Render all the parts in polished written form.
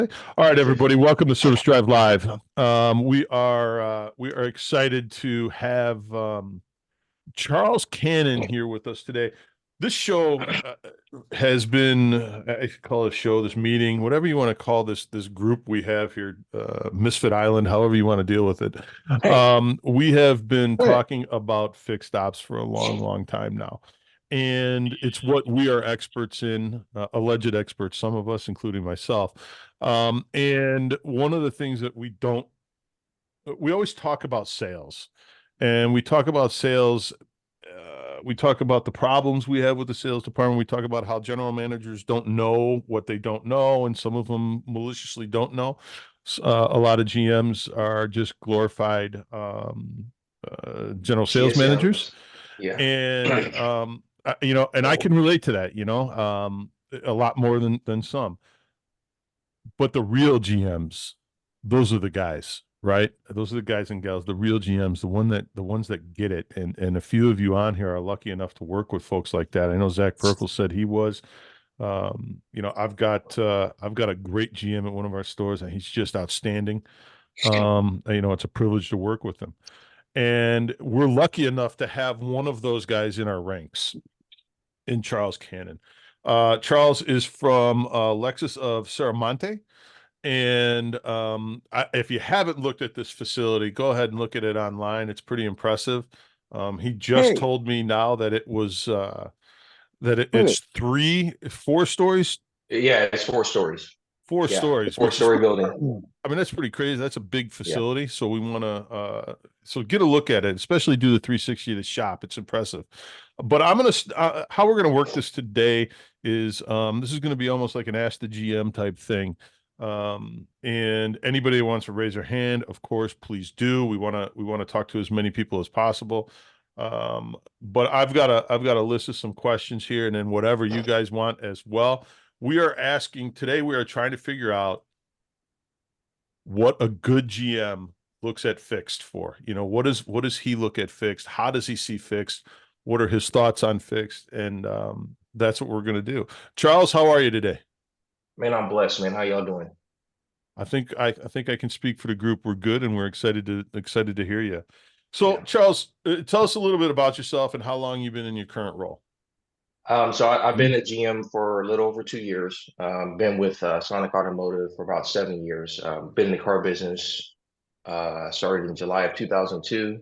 All right, everybody, welcome to Service Drive Live. We are excited to have Charles Cannon here with us today. This show has been, I could call it a show, this meeting, whatever you want to call this group we have here, Misfit Island, however you want to deal with it. Hey, We have been hey. talking about fixed ops for a long, long time now. And it's what we are experts in, alleged experts, some of us, including myself. And one of the things that we always talk about sales, and we talk about sales. We talk about the problems we have with the sales department. We talk about how general managers don't know what they don't know, and some of them maliciously don't know. A lot of GMs are just glorified general sales managers, GSMs. Yeah. and and I can relate to that. A lot more than some. But the real GMs, those are the guys, right? Those are the guys and gals, the real GMs, the ones that get it. And a few of you on here are lucky enough to work with folks like that. I know Zach Perkle said he was. I've got a great GM at one of our stores, and he's just outstanding. It's a privilege to work with him. And we're lucky enough to have one of those guys in our ranks in Charles Cannon. Charles is from Lexus of Saramonte. And if you haven't looked at this facility, go ahead and look at it online. It's pretty impressive. He just Hey, told me now that it was hey. it's 4 stories, Yeah, it's 4 stories. four Yeah, the stories, which is, four-story building. I mean, that's pretty crazy. That's a big Yeah. facility. So we want to so get a look at it, especially do the 360 of the shop. It's impressive. But how we're gonna work this today is this is gonna be almost like an Ask the GM type thing. And anybody who wants to raise their hand, of course, please do. We want to talk to as many people as possible. But I've got a list of some questions here, and then whatever you guys want as well. We are asking today, we are trying to figure out what a good GM looks at fixed for. What does he look at fixed? How does he see fixed? What are his thoughts on fixed? And that's what we're going to do. Charles, how are you today? Man, I'm blessed, man. How y'all doing? I think I can speak for the group. We're good, and we're excited to hear you. So, Yeah. Charles, tell us a little bit about yourself and how long you've been in your current role. I've been a GM for a little over 2 years. Been with Sonic Automotive for about 7 years. Been in the car business. Started in July of 2002.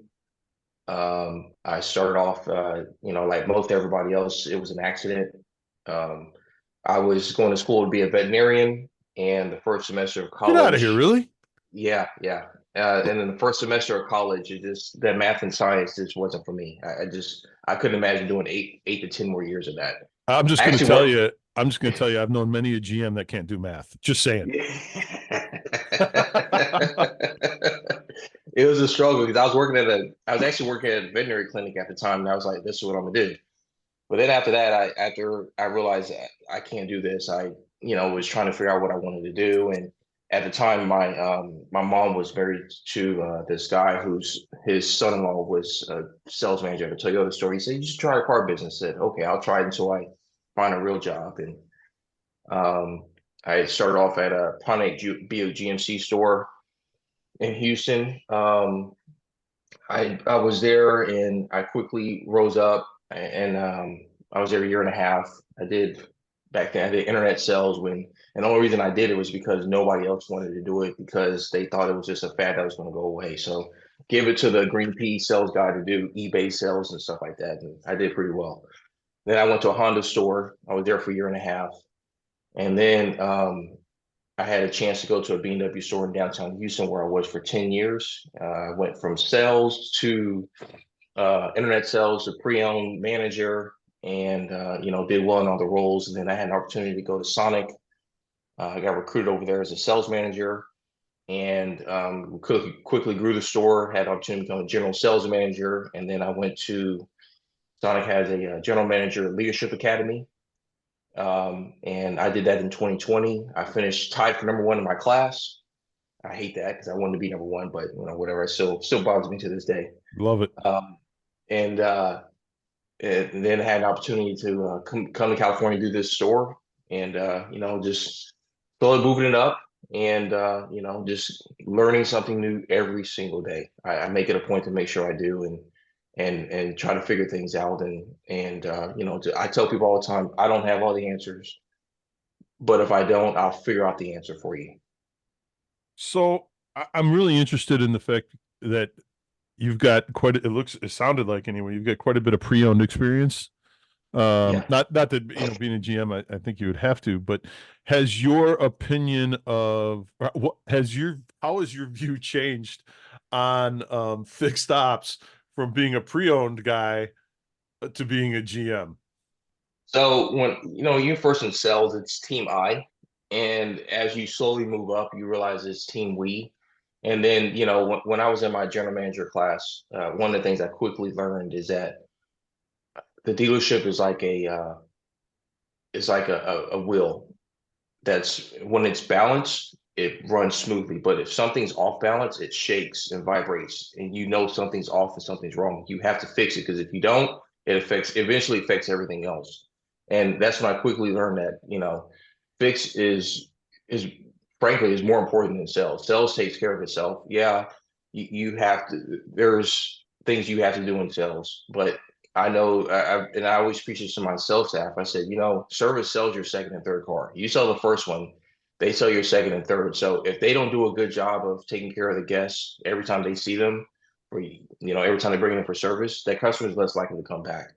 I started off, like most everybody else, it was an accident. Um, I was going to school to be a veterinarian, and the first semester of Get out of here, college, really? yeah, yeah. And then the first semester of college, it just that math and science just wasn't for me. I couldn't imagine doing eight to 10 more years of that. I'm just I going to actually tell worked. you. I'm just going to tell you. I've known many a GM that can't do math. Just saying. It was a struggle because I was actually working at a veterinary clinic at the time, and I was like, this is what I'm gonna do. But then after that, after I realized that I can't do this, was trying to figure out what I wanted to do. And at the time, my mom was married to this guy whose his son-in-law was a sales manager at a Toyota store. He said, "You should try a car business." I said, "Okay, I'll try it until I find a real job." And um, I started off at a Pontiac GMC store in Houston. I was there and I quickly rose up and I was there a year and a half. I did back then I did internet sales and the only reason I did it was because nobody else wanted to do it because they thought it was just a fad that was going to go away. So give it to the green pea sales guy to do eBay sales and stuff like that. And I did pretty well. Then I went to a Honda store. I was there for a year and a half. And then I had a chance to go to a BMW store in downtown Houston where I was for 10 years. I went from sales to internet sales to pre-owned manager and, did well in all the roles. And then I had an opportunity to go to Sonic. I got recruited over there as a sales manager and quickly grew the store, had an opportunity to become a general sales manager. And then I went to Sonic has a general manager leadership academy. And I did that in 2020. I finished tied for number one in my class. I hate that because I wanted to be number one, but whatever. It still bothers me to this day. Love it. Um, and, and then had an opportunity to come to California, do this store, and just slowly moving it up. and just learning something new every single day. I make it a point to make sure I do, and try to figure things out. I tell people all the time, I don't have all the answers, but if I don't, I'll figure out the answer for you. So I'm really interested in the fact that you've got it sounded like anyway, you've got quite a bit of pre-owned experience. Yeah. Not that, being a GM, I think you would have to, but has your opinion of what has your how has your view changed on fixed ops from being a pre-owned guy to being a GM? So when you're first in sales, it's team I, and as you slowly move up, you realize it's team we. And then when I was in my general manager class, one of the things I quickly learned is that the dealership is like a wheel that's when it's balanced, it runs smoothly. But if something's off balance, it shakes and vibrates, and something's off and something's wrong. You have to fix it because if you don't, eventually affects everything else. And that's when I quickly learned that, fix is frankly is more important than sales. Sales takes care of itself. Yeah, you have to, there's things you have to do in sales, but I know, and I always preach this to my sales staff. I said, service sells your second and third car. You sell the first one, they sell your second and third. So if they don't do a good job of taking care of the guests every time they see them, or every time they bring them for service, that customer is less likely to come back.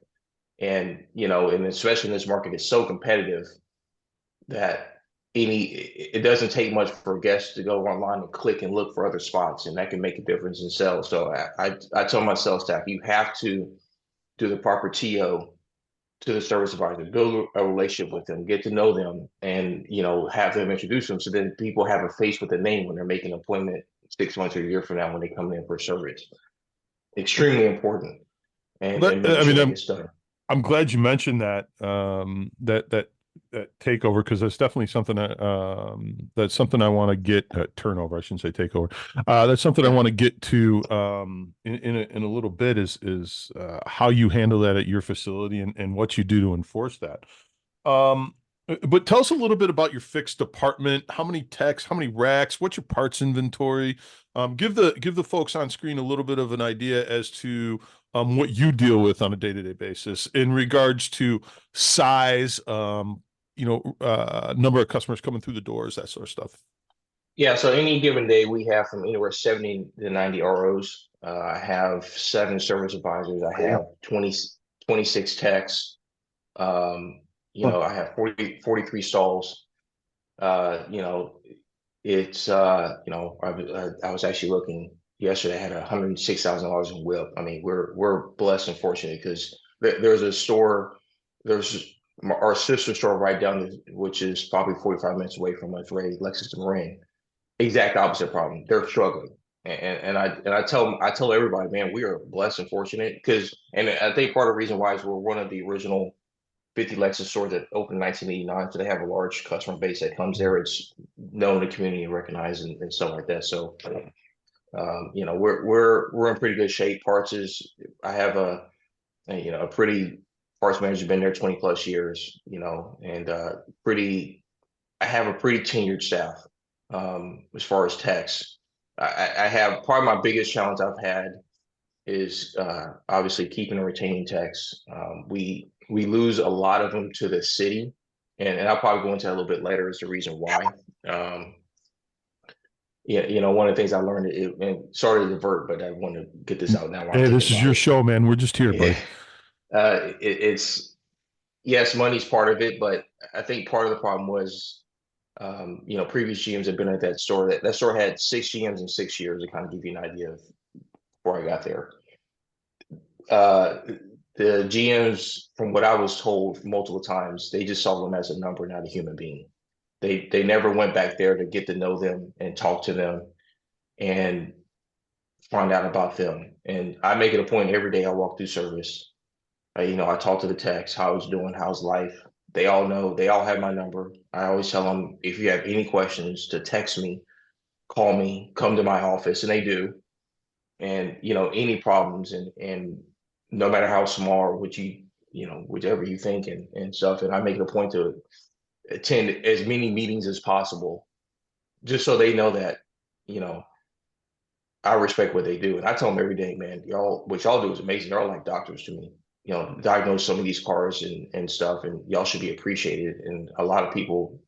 And especially in this market, it's so competitive that it doesn't take much for guests to go online and click and look for other spots, and that can make a difference in sales. So I tell my sales staff, you have to do the proper TO to the service advisor, build a relationship with them, get to know them, and have them introduce them, so then people have a face with a name when they're making an appointment 6 months or a year from now when they come in for service. Extremely important, But and making I sure mean, that gets done. I'm glad you mentioned that that takeover, because that's something I want to get turnover. I shouldn't say takeover. That's something I Yeah. want to get to in a little bit is how you handle that at your facility and what you do to enforce that. But tell us a little bit about your fixed department. How many techs? How many racks? What's your parts inventory? Give the folks on screen a little bit of an idea as to what you deal with on a day-to-day basis in regards to size, number of customers coming through the doors, that sort of stuff. Yeah, so any given day we have from anywhere 70 to 90 ROs. I have 7 service advisors. I have 26 techs. I have 43 stalls. Uh, you know, I was actually looking yesterday. I had $106,000 in WIP. I mean, we're blessed and fortunate because there's a store, there's our sister store right down, which is probably 45 minutes away from us, Ray Lexus Marine. Exact opposite problem. They're struggling. And I tell everybody, man, we are blessed and fortunate because, and I think part of the reason why is we're one of the original 50 Lexus stores that opened in 1989. So they have a large customer base that comes there. It's known in the community and recognized and stuff like that. So, we're in pretty good shape. Parts is, I have a pretty parts manager, been there 20 plus years, and I have a pretty tenured staff as far as techs. I have probably my biggest challenge I've had is obviously keeping and retaining techs. We lose a lot of them to the city, and I'll probably go into that a little bit later as the reason why. Um, yeah, one of the things I learned, and sorry to divert, but I want to get this out now while I'm Hey, thinking this is about your it. show, man. We're just here, Yeah, buddy. it's yes, money's part of it, but I think part of the problem was, previous GMs have been at that store. That store had 6 GMs in 6 years to kind of give you an idea of before I got there. Uh, the GMs, from what I was told multiple times, they just saw them as a number, not a human being. They never went back there to get to know them and talk to them and find out about them. And I make it a point every day I walk through service. I talk to the techs, how it's doing, how's life. They all know, they all have my number. I always tell them if you have any questions to text me, call me, come to my office, and they do. And any problems, and no matter how small or whichever you think, and stuff. And I make it a point to attend as many meetings as possible just so they know that, you know, I respect what they do. And I tell them every day, man, y'all, what y'all do is amazing. Y'all like doctors to me. You know, diagnose some of these cars and stuff, and y'all should be appreciated. And a lot of people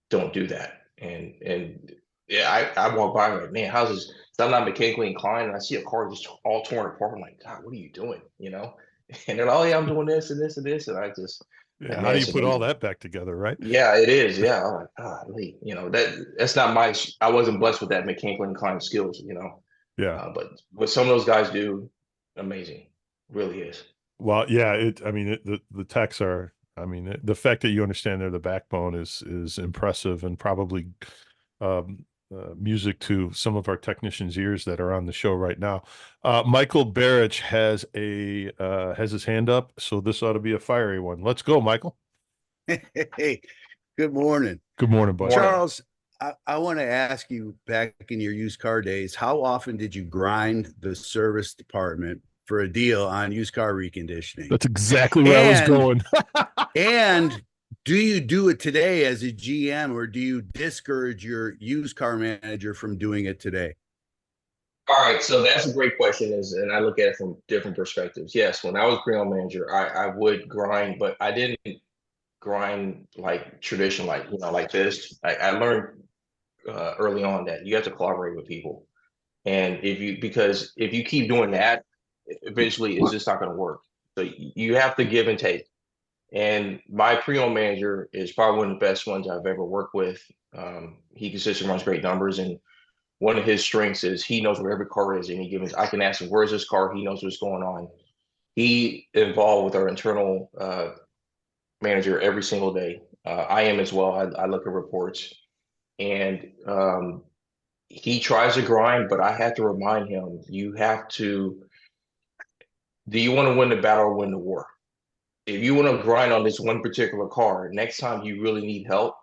don't do that. And yeah, I walk by and like, man, how's this? So I'm not mechanically inclined, and I see a car just all torn apart. I'm like, God, what are you doing? You know? And they're like, oh yeah, I'm doing this and this and this, and I just like, Yeah. How man, do you it's put all amazing. that back together, right? Yeah, it is. Yeah, I'm like, you know, that's not my. I wasn't blessed with that mechanical inclined skills, you know. Yeah. But what some of those guys do, amazing, really is. Well, yeah, I mean, the techs are, I mean, the fact that you understand they're the backbone is impressive and probably music to some of our technicians' ears that are on the show right now. Michael Barrich has his hand up, so this ought to be a fiery one. Let's go, Michael. Hey, good morning. Good morning, bud. Morning. Charles, I want to ask you, back in your used car days, how often did you grind the service department for a deal on used car reconditioning? That's exactly where I was And going. and do you do it today as a GM, or do you discourage your used car manager from doing it today? All right, so that's a great question, and I look at it from different perspectives. Yes, when I was pre-owned manager, I would grind, but I didn't grind like traditional, like you know, like this. I learned early on that you have to collaborate with people, and because if you keep doing that, eventually it's just not going to work. So you have to give and take. And my pre-owned manager is probably one of the best ones I've ever worked with. He consistently runs great numbers, and one of his strengths is he knows where every car is any given. I can ask him, "Where's this car?" He knows what's going on. He involved with our internal manager every single day. I am as well. I look at reports, and he tries to grind, but I have to remind him, you have to. Do you want to win the battle or win the war? If you want to grind on this one particular car, next time you really need help,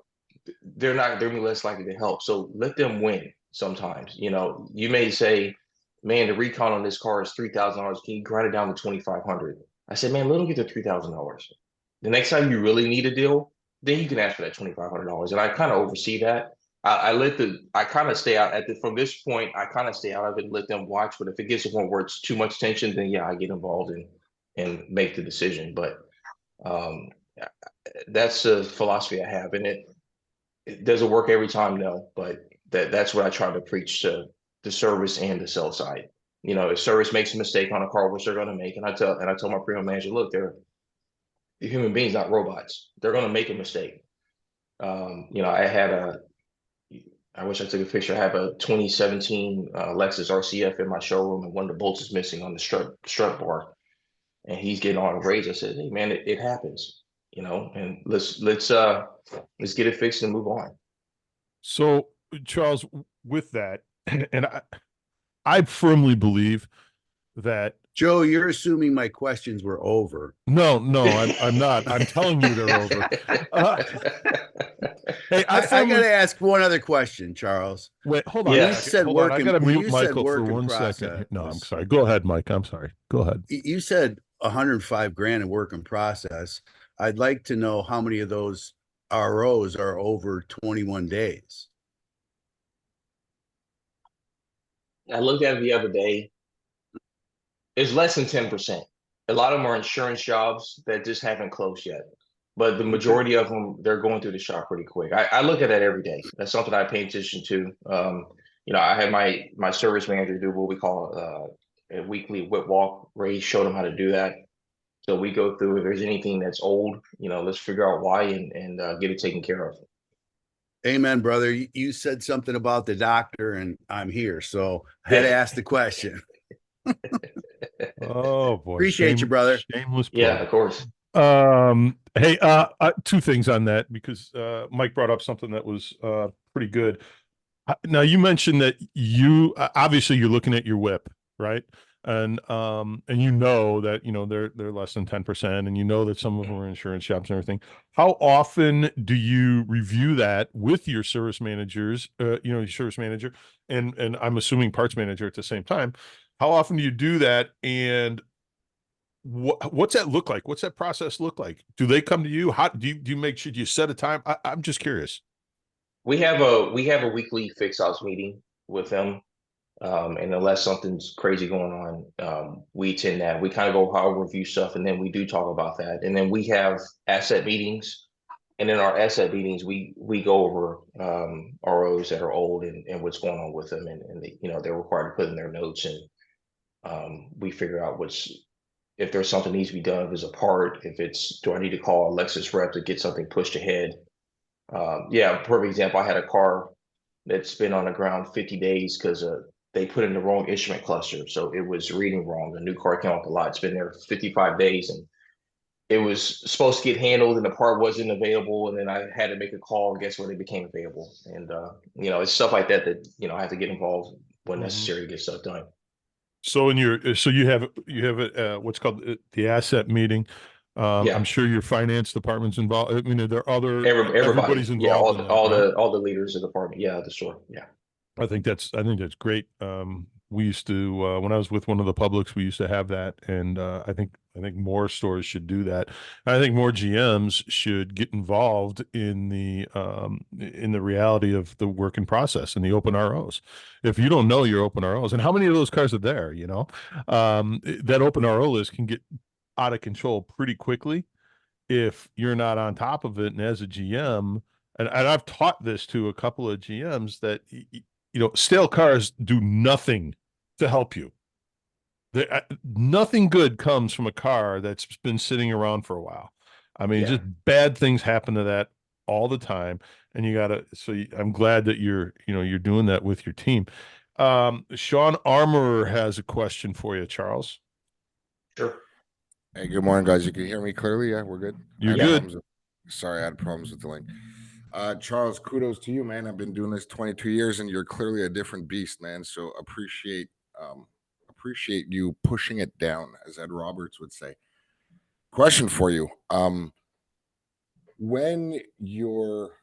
they're gonna be less likely to help. So let them win sometimes. You know, you may say, man, the recon on this car is $3,000. Can you grind it down to 2,500? I said, man, let them get their $3,000. The next time you really need a deal, then you can ask for that $2,500. And I kind of oversee that. I kind of stay out from this point, I kind of stay out of it and let them watch. But if it gets to a point where it's too much tension, then yeah, I get involved and make the decision. But um, that's a philosophy I have, and does it work every time? No, but that's what I try to preach to the service and the sell side. You know, if service makes a mistake on a car, which they're going to make, and I tell my pre-owned manager, look, they're human beings, not robots. They're going to make a mistake. You know, I wish I took a picture. I have a 2017 Lexus RCF in my showroom, and one of the bolts is missing on the strut bar, and he's getting all enraged. I said, hey man, it happens, you know, and let's get it fixed and move on. So, Charles, with that, and I firmly believe that Joe, you're assuming my questions were over. no, I'm not. I'm telling you they're over. Hey, I got to ask one other question, Charles. wait, hold on. Yeah. a When you second. said Hold on. I got to when mute you said Michael for work in 1 second. process, No, I'm sorry. Go ahead, Mike. I'm sorry. Go ahead. you said 105 grand in work in process. I'd like to know how many of those ROs are over 21 days. I looked at it the other day. It's less than 10%. A lot of them are insurance jobs that just haven't closed yet. But the majority of them, they're going through the shop pretty quick. I look at that every day. That's something I pay attention to. You know, I had my service manager do what we call a weekly whip walk. Ray showed him how to do that. So we go through if there's anything that's old, you know, let's figure out why and get it taken care of. Amen, brother. You said something about the doctor, and I'm here. So I had to ask the question. Oh boy. Appreciate you, brother. Shameless Yeah, plug. of course. Hey, two things on that because Mike brought up something that was pretty good. Now you mentioned that you obviously you're looking at your whip, right? And you know that they're less than 10%, and you know that some of them are insurance shops and everything. How often do you review that with your service managers, your service manager and I'm assuming parts manager at the same time? How often do you do that? And what's that look like? What's that process look like? Do they come to you? How do you make sure, do you set a time? I'm just curious. We have a weekly fix ops meeting with them. And unless something's crazy going on, we attend that. We kind of go how review stuff, and then we do talk about that. And then we have asset meetings, and in our asset meetings, we go over ROs that are old and what's going on with them, and they, they're required to put in their notes, and we figure out if there's something needs to be done, if it's a part, if it's do I need to call a Lexus rep to get something pushed ahead. Yeah, perfect example. I had a car that's been on the ground 50 days because they put in the wrong instrument cluster. So it was reading wrong. The new car came off the lot. It's been there 55 days and it was supposed to get handled and the part wasn't available. And then I had to make a call and guess when it became available. And, it's stuff like that I have to get involved when necessary to get stuff done. So you have what's called the asset meeting. Yeah. I'm sure your finance department's involved. I mean, there are other everybody's everybody. involved in that, right? all the leaders of the department. Yeah, the store. Yeah. I think that's great. We used to when I was with one of the publics, we used to have that, and I think more stores should do that. I think more GMs should get involved in the reality of the work in process and the open ROs. If you don't know your open ROs, and how many of those cars are there, that open RO list can get out of control pretty quickly if you're not on top of it. And as a GM, and I've taught this to a couple of GMs that stale cars do nothing to help you. Nothing good comes from a car that's been sitting around for a while. I mean, just bad things happen to that all the time, and I'm glad that you're doing that with your team. Sean Armorer has a question for you, Charles. Sure. Hey, good morning, guys. You can hear me clearly? Yeah, we're good. You're good. Sorry, I had problems with the link. Charles, kudos to you, man. I've been doing this 22 years, and you're clearly a different beast, man. So appreciate you pushing it down, as Ed Roberts would say. Question for you: when you're,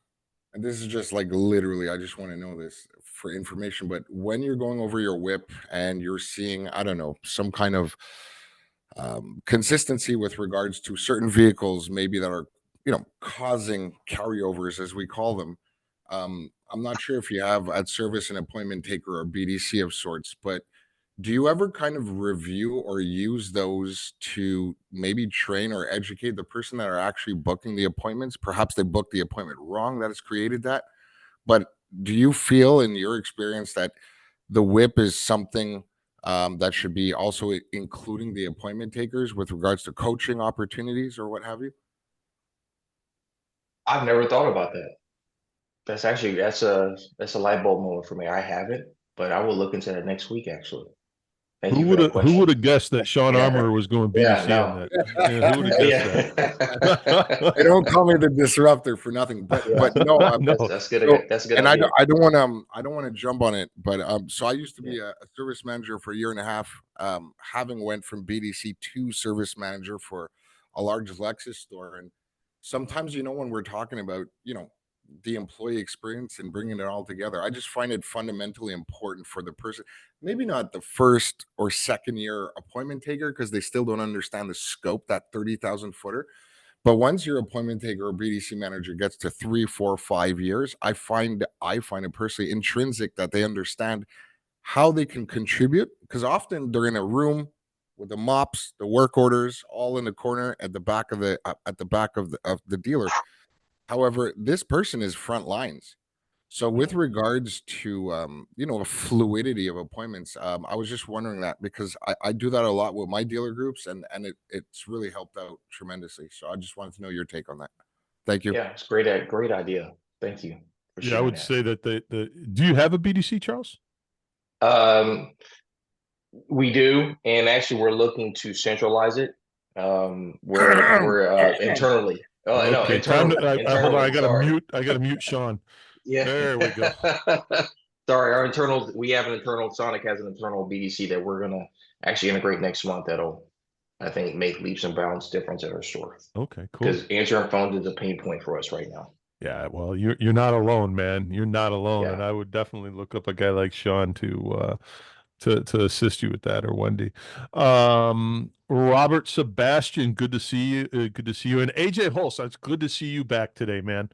and this is just like literally, I just want to know this for information, but when you're going over your whip and you're seeing, I don't know, some kind of consistency with regards to certain vehicles, maybe that are causing carryovers, as we call them. I'm not sure if you have at service an appointment taker or BDC of sorts, but do you ever kind of review or use those to maybe train or educate the person that are actually booking the appointments? Perhaps they booked the appointment wrong that has created that. But do you feel in your experience that the whip is something that should be also including the appointment takers with regards to coaching opportunities or what have you? I've never thought about that. That's a light bulb moment for me. I haven't, but I will look into that next week. Actually, thank you for that question. Who would have guessed that Sean Armour was going BDC on that? Yeah, who would have guessed that? They don't call me the disruptor for nothing, but no, that's good. So, that's a good. And idea. I don't want to jump on it, but so I used to be a service manager for a year and a half, having went from BDC to service manager for a large Lexus store, and sometimes when we're talking about the employee experience and bringing it all together, I just find it fundamentally important for the person, maybe not the first or second year appointment taker because they still don't understand the scope, that 30,000 footer. But once your appointment taker or BDC manager gets to 3, 4, 5 years, I find it personally intrinsic that they understand how they can contribute, because often they're in a room with the mops, the work orders, all in the corner at the back of the dealer. However, this person is front lines. So with regards to a fluidity of appointments, I was just wondering that because I do that a lot with my dealer groups, and it's really helped out tremendously. So I just wanted to know your take on that. Thank you. Yeah, it's great idea. Thank you. I would say that do you have a BDC, Charles? We do, and actually we're looking to centralize it. We're internally. Oh, okay. No, internally. Hold on, I gotta mute Sean. Yeah. There we go. Sorry, we have an internal, Sonic has an internal BDC that we're gonna actually integrate next month. That'll, I think, make leaps and bounds difference at our store. Okay, cool. Because answering phones is a pain point for us right now. Yeah, well, you're not alone, man. You're not alone, Yeah. and I would definitely look up a guy like Sean to assist you with that, or Wendy. Robert Sebastian, good to see you. Good to see you. And AJ Holst, it's good to see you back today, man.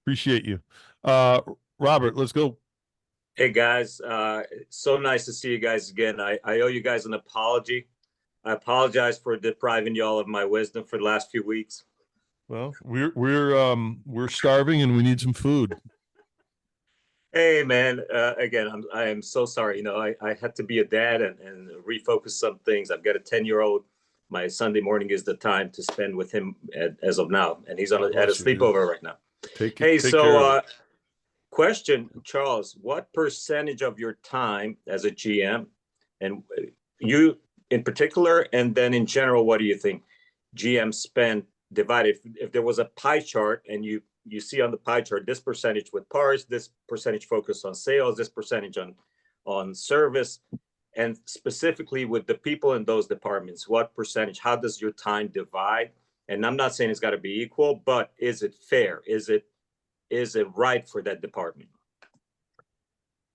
Appreciate you. Robert, let's go. Hey guys, so nice to see you guys again. I owe you guys an apology. I apologize for depriving y'all of my wisdom for the last few weeks. Well, we're starving and we need some food. Hey man, again, I am so sorry. You know, I had to be a dad and refocus some things. I've got a 10-year-old. My Sunday morning is the time to spend with him as of now, and he's God at a bless you, dude. sleepover right now. Take Hey, care of it. question, Charles, what percentage of your time as a GM, and you in particular, and then in general, what do you think GM spend divided? If there was a pie chart and you see on the pie chart this percentage with parts, this percentage focused on sales, this percentage on service, and specifically with the people in those departments, what percentage? How does your time divide? And I'm not saying it's got to be equal, but is it fair? Is it right for that department?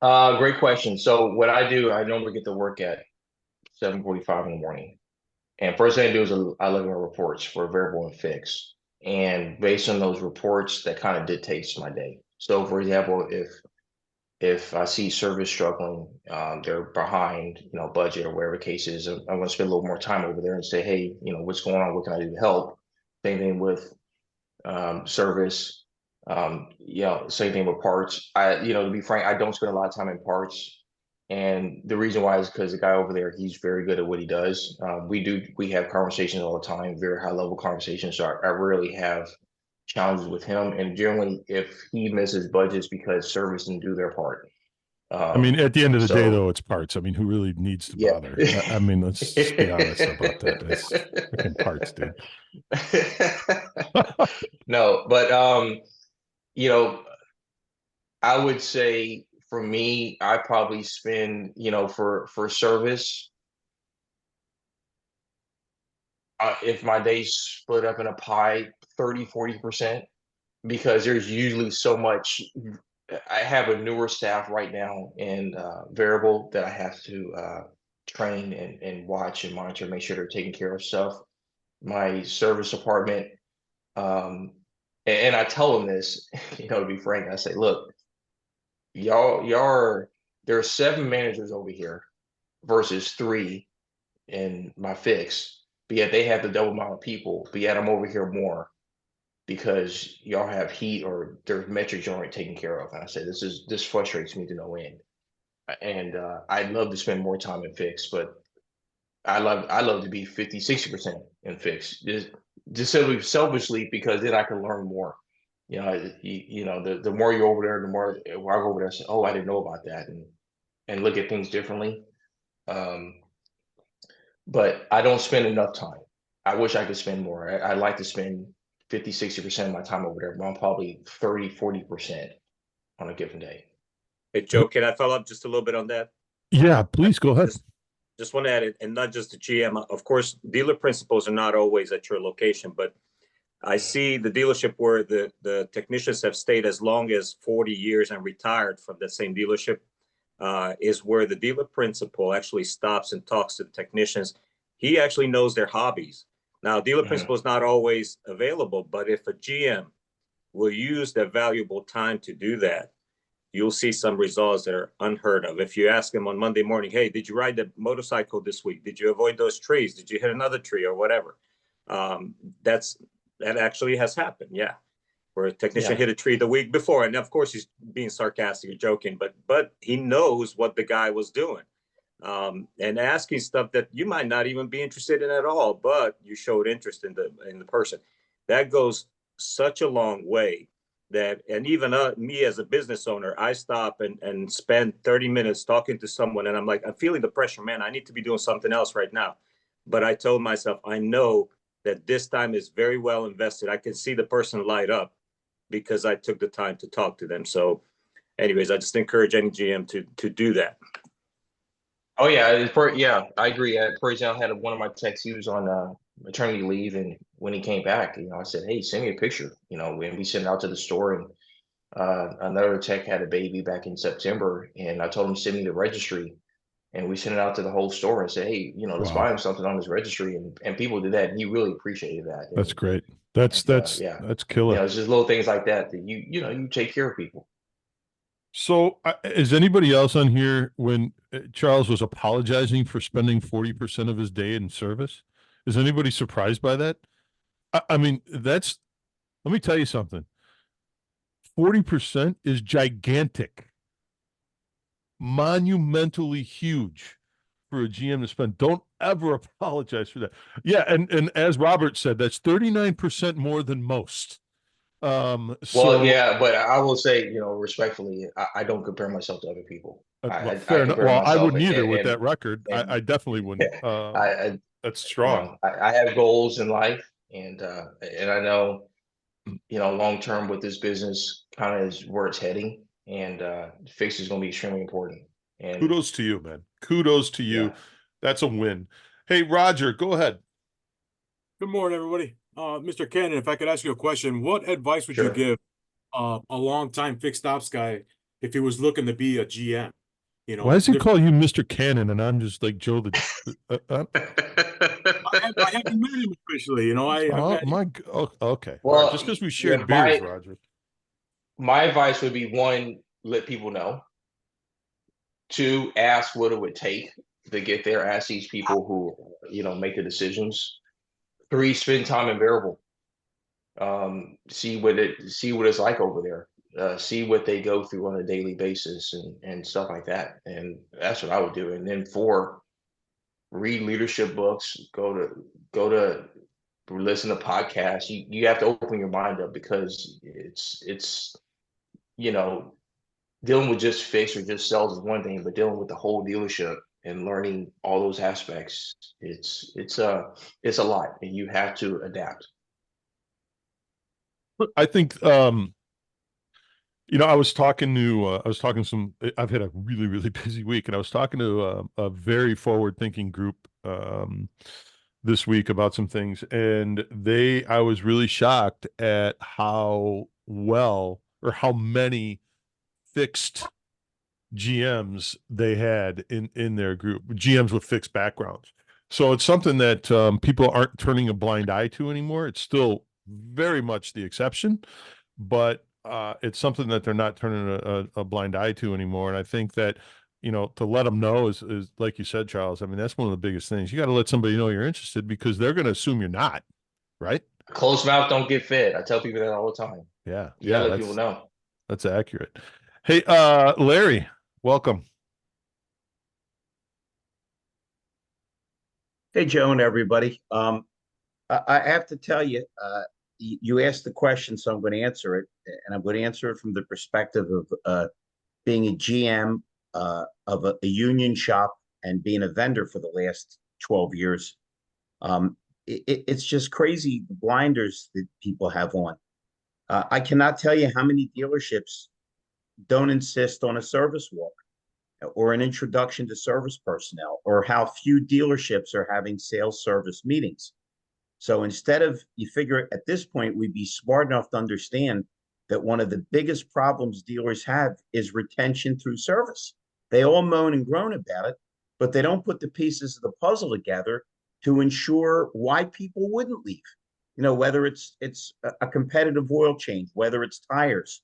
Great question. So what I do, I normally get to work at 7:45 in the morning. And first thing I do is I look at my reports for variable and fixed. And based on those reports, that kind of dictates my day. So for example, if I see service struggling, they're behind, budget or whatever the case is, I'm going to spend a little more time over there and say, hey, what's going on? What can I do to help? Same thing with service. Same thing with parts. To be frank, I don't spend a lot of time in parts. And the reason why is because the guy over there, he's very good at what he does. We have conversations all the time, very high level conversations. So I rarely have challenges with him. And generally, if he misses budgets because service didn't do their part. I mean, at the end of the day, so- though, it's parts. I mean, who really needs to Yeah. bother? I mean, let's just be honest about that. It's freaking parts, dude. No, but I would say for me, I probably spend, for service, if my day's split up in a pie, 30-40%, because there's usually so much. I have a newer staff right now in variable that I have to train and watch and monitor, make sure they're taking care of stuff. My service department, and I tell them this, to be frank, I say, look, there are 7 managers over here versus 3 in my fix, but yet they have the double amount of people, but yet I'm over here more because y'all have heat or there's metrics you aren't taken care of. And I say, this frustrates me to no end. And I'd love to spend more time in fix, but I love to be 50-60% in fix, just simply selfishly, because then I can learn more. The more you're over there, the more I go over there and say, oh, I didn't know about that, and look at things differently. But I don't spend enough time. I wish I could spend more. I'd like to spend 50-60% of my time over there, but I'm probably 30-40% on a given day. Hey, Joe, can I follow up just a little bit on that? Yeah, please go ahead. Just want to add it, and not just the GM. Of course, dealer principals are not always at your location, but I see the dealership where the technicians have stayed as long as 40 years and retired from that same dealership, is where the dealer principal actually stops and talks to the technicians. He actually knows their hobbies. Now, dealer principal is not always available, but if a GM will use that valuable time to do that, you'll see some results that are unheard of. If you ask them on Monday morning, hey, did you ride the motorcycle this week? Did you avoid those trees? Did you hit another tree or whatever? That actually has happened. Yeah. Where a technician hit a tree the week before. And of course he's being sarcastic or joking, but he knows what the guy was doing. And asking stuff that you might not even be interested in at all, but you showed interest in the person. That goes such a long way. That, and even me as a business owner, I stop and spend 30 minutes talking to someone, and I'm like, I'm feeling the pressure, man. I need to be doing something else right now. But I told myself, I know that this time is very well invested. I can see the person light up because I took the time to talk to them. So anyways, I just encourage any GM to do that. Oh yeah, I agree. For example, I had one of my techs, he was on maternity leave, and when he came back, I said, "Hey, send me a picture." When we sent it out to the store, and another tech had a baby back in September, and I told him send me the registry, and we sent it out to the whole store and said, "Hey, let's buy him something on his registry," and people did that, and he really appreciated that. That's great. That's killer. It's just little things like that you take care of people. So, is anybody else on here when Charles was apologizing for spending 40% of his day in service? Is anybody surprised by that? I mean, let me tell you something. 40% is gigantic, monumentally huge for a GM to spend. Don't ever apologize for that. Yeah, and as Robert said, that's 39% more than most. Well, So yeah, but I will say, respectfully, I don't compare myself to other people. well, I fair enough. compare Well, I myself wouldn't either with and that record. and I definitely wouldn't. I That's strong. I have goals in life, and I know, long term with this business kind of is where it's heading, and fix is going to be extremely important. And Kudos to you, man. Kudos to you. yeah, That's a win. Hey, Roger, go ahead. Good morning, everybody. Mr. Cannon, if I could ask you a question, what advice would you sure. give a long-time fixed ops guy if he was looking to be a GM? Why does he there's- call you Mr. Cannon and I'm just like Joe the? I haven't met him officially. I Oh met him. my. Oh, okay. All right. Well, Just because we yeah, shared beers, Roger. my advice would be, one, let people know. Two, ask what it would take to get there. Ask these people who, make the decisions. Three, spend time in variable. See what it's like over there. See what they go through on a daily basis and stuff like that. And that's what I would do. And then four, read leadership books. Go to listen to podcasts. You have to open your mind up, because it's dealing with just fix or just sales is one thing, but dealing with the whole dealership and learning all those aspects, it's a lot, and you have to adapt. I think I was talking to I've had a really, really busy week, and I was talking to a very forward-thinking group this week about some things, and I was really shocked at how well or how many fixed GMs they had in their group, GMs with fixed backgrounds. So it's something that people aren't turning a blind eye to anymore. It's still very much the exception, but it's something that they're not turning a blind eye to anymore. And I think that, to let them know is like you said, Charles. I mean, that's one of the biggest things. You got to let somebody know you're interested, because they're going to assume you're not, right? Closed mouth don't get fed. I tell people that all the time. Yeah, You gotta yeah, let people know. that's accurate. Hey, Larry, welcome. Hey, Joe and everybody. I have to tell you, you asked the question, so I'm going to answer it, and I'm going to answer it from the perspective of being a GM of a union shop and being a vendor for the last 12 years. It's just crazy, the blinders that people have on. I cannot tell you how many dealerships don't insist on a service walk or an introduction to service personnel, or how few dealerships are having sales service meetings. So instead of, you figure at this point, we'd be smart enough to understand that one of the biggest problems dealers have is retention through service. They all moan and groan about it, but they don't put the pieces of the puzzle together to ensure why people wouldn't leave. Whether it's a competitive oil change, whether it's tires,